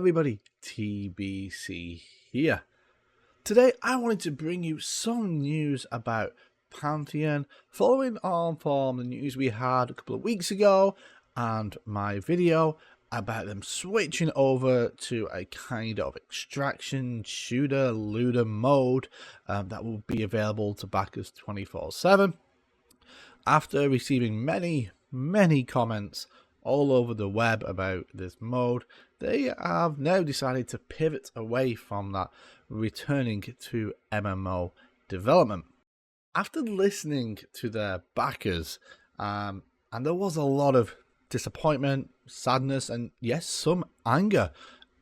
everybody, TBC here. Today I wanted to bring you some news about Pantheon, following on from the news we had a couple of weeks ago and my video about them switching over to a kind of extraction shooter looter mode that will be available to backers 24/7. After receiving many comments all over the web about this mode, they have now decided to pivot away from that, returning to MMO development. After listening to their backers, and there was a lot of disappointment, sadness, and yes, some anger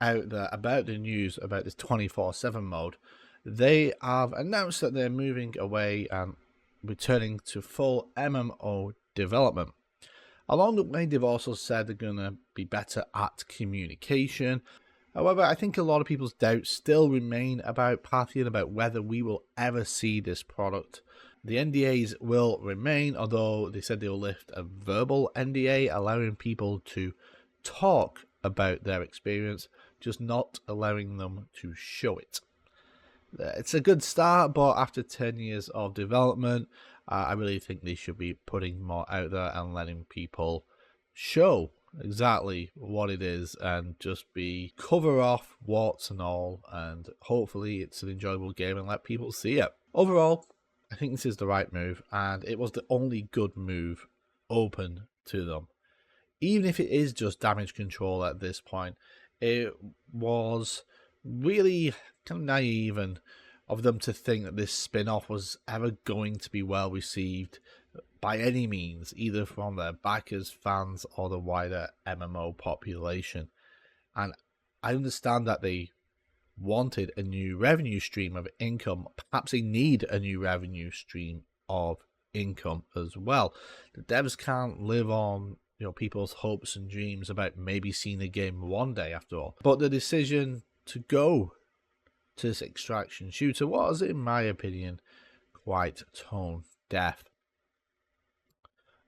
out there about the news about this 24/7 mode, they have announced that they're moving away and returning to full MMO development. Along the way, they've also said they're going to be better at communication. However, I think a lot of people's doubts still remain about Pantheon, about whether we will ever see this product. The NDAs will remain, although they said they'll lift a verbal NDA, allowing people to talk about their experience, just not allowing them to show it. It's a good start, but after 10 years of development, I really think they should be putting more out there and letting people show exactly what it is and just be cover off warts and all, and hopefully it's an enjoyable game and let people see it. Overall, I think this is the right move, and it was the only good move open to them. Even if it is just damage control at this point, it was really kind of naive and of them to think that this spin-off was ever going to be well received by any means, either from their backers, fans, or the wider MMO population. And I understand that they wanted a new revenue stream of income. Perhaps they need a new revenue stream of income as well. The devs can't live on people's hopes and dreams about maybe seeing a game one day after all. But the decision to go to this extraction shooter was, in my opinion, quite tone deaf.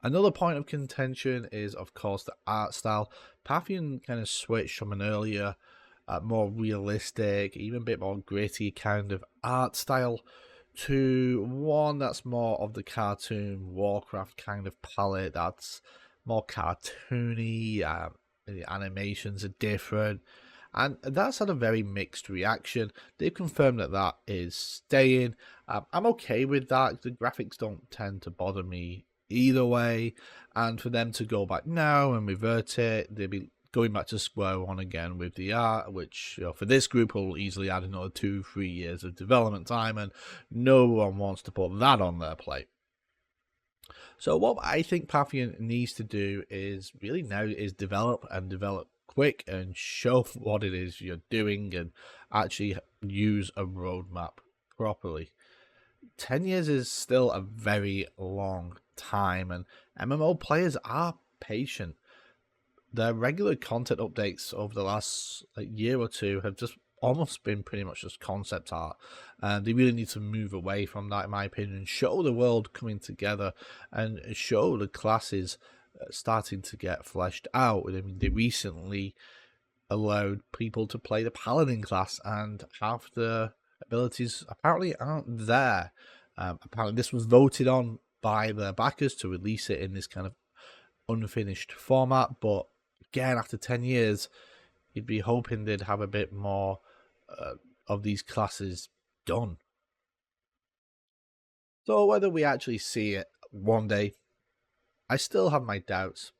Another point of contention is, of course, the art style. Pantheon kind of switched from an earlier, more realistic, even a bit more gritty kind of art style to one that's more of the cartoon Warcraft kind of palette. That's more cartoony, the animations are different, and that's had a very mixed reaction. They've confirmed that that is staying. I'm okay with that. The graphics don't tend to bother me either way, and for them to go back now and revert it, they'll be going back to square one again with the art, which for this group will easily add another 2-3 years of development time, and no one wants to put that on their plate. So what I think Pantheon needs to do is really now is develop quick and show what it is you're doing and actually use a roadmap properly. 10 years is still a very long time, and MMO players are patient. Their regular content updates over the last year or two have just almost been pretty much just concept art, and they really need to move away from that, in my opinion, and show the world coming together and show the classes starting to get fleshed out. I mean, they recently allowed people to play the paladin class, and half the abilities apparently aren't there. Apparently this was voted on by their backers to release it in this kind of unfinished format, but again, after 10 years, you'd be hoping they'd have a bit more of these classes done. So whether we actually see it one day, I still have my doubts,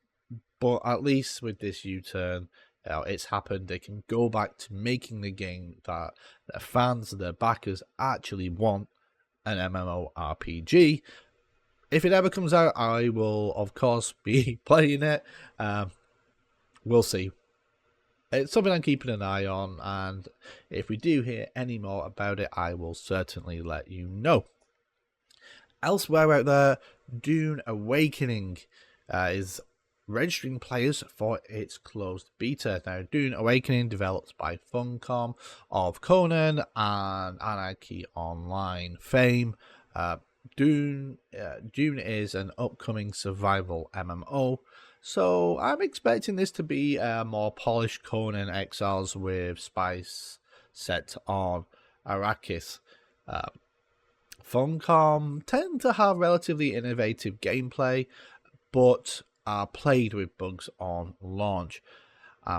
but at least with this U-turn, it's happened. They can go back to making the game that their fans, their backers actually want, an MMORPG. If it ever comes out, I will, of course, be playing it. We'll see. It's something I'm keeping an eye on, and if we do hear any more about it, I will certainly let you know. Elsewhere out there, Dune Awakening is registering players for its closed beta. Now, Dune Awakening, developed by Funcom of Conan and Anarchy Online fame. Dune is an upcoming survival MMO So I'm expecting this to be a more polished Conan Exiles with spice set on Arrakis. Funcom tend to have relatively innovative gameplay, but are plagued with bugs on launch.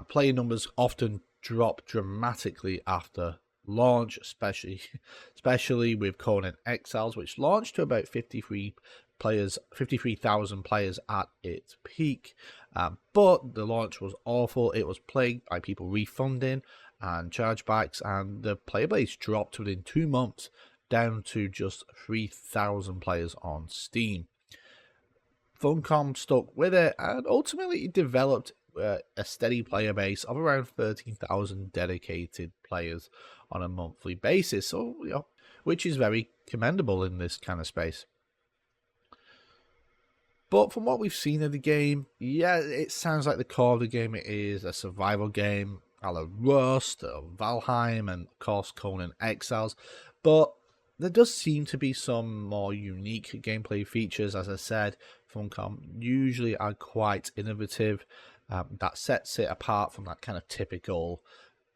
Player numbers often drop dramatically after launch, especially with Conan Exiles, which launched to about 53,000 players at its peak. But the launch was awful. It was plagued by people refunding and chargebacks, and the player base dropped within 2 months down to just 3,000 players on Steam. Funcom stuck with it and ultimately developed a steady player base of around 13,000 dedicated players on a monthly basis, so which is very commendable in this kind of space. But from what we've seen of the game, yeah, it sounds like the core of the game is a survival game, a la Rust, Valheim, and of course Conan Exiles, but there does seem to be some more unique gameplay features. As I said, Funcom usually are quite innovative. That sets it apart from that kind of typical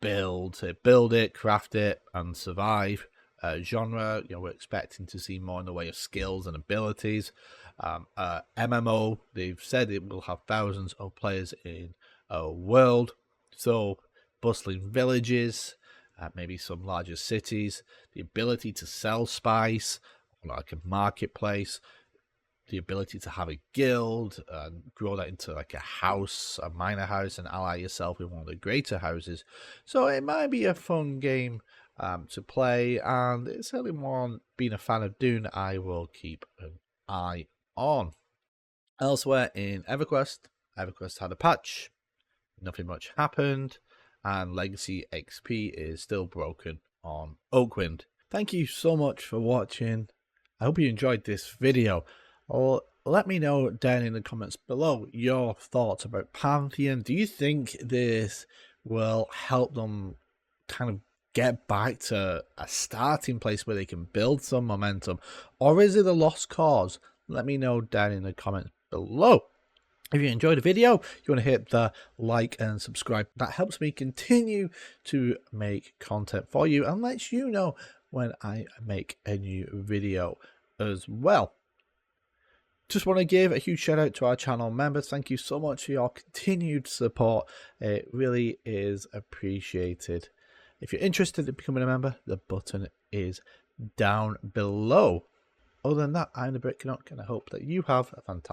build it, craft it, and survive genre. We're expecting to see more in the way of skills and abilities. MMO, they've said it will have thousands of players in a world, so bustling villages, maybe some larger cities, the ability to sell spice, like a marketplace, the ability to have a guild and grow that into like a house, a minor house, and ally yourself with one of the greater houses. So it might be a fun game to play, and it's certainly one, being a fan of Dune, I will keep an eye on. Elsewhere in Everquest had a patch, nothing much happened, and Legacy XP is still broken on Oakwynd. Thank you so much for watching. I hope you enjoyed this video. Or let me know down in the comments below your thoughts about Pantheon. Do you think this will help them kind of get back to a starting place where they can build some momentum? Or is it a lost cause? Let me know down in the comments below. If you enjoyed the video, you want to hit the like and subscribe. That helps me continue to make content for you and lets you know when I make a new video as well. Just want to give a huge shout out to our channel members. Thank you so much for your continued support. It really is appreciated. If you're interested in becoming a member, the button is down below. Other than that, I'm the Brick Canuck, and I hope that you have a fantastic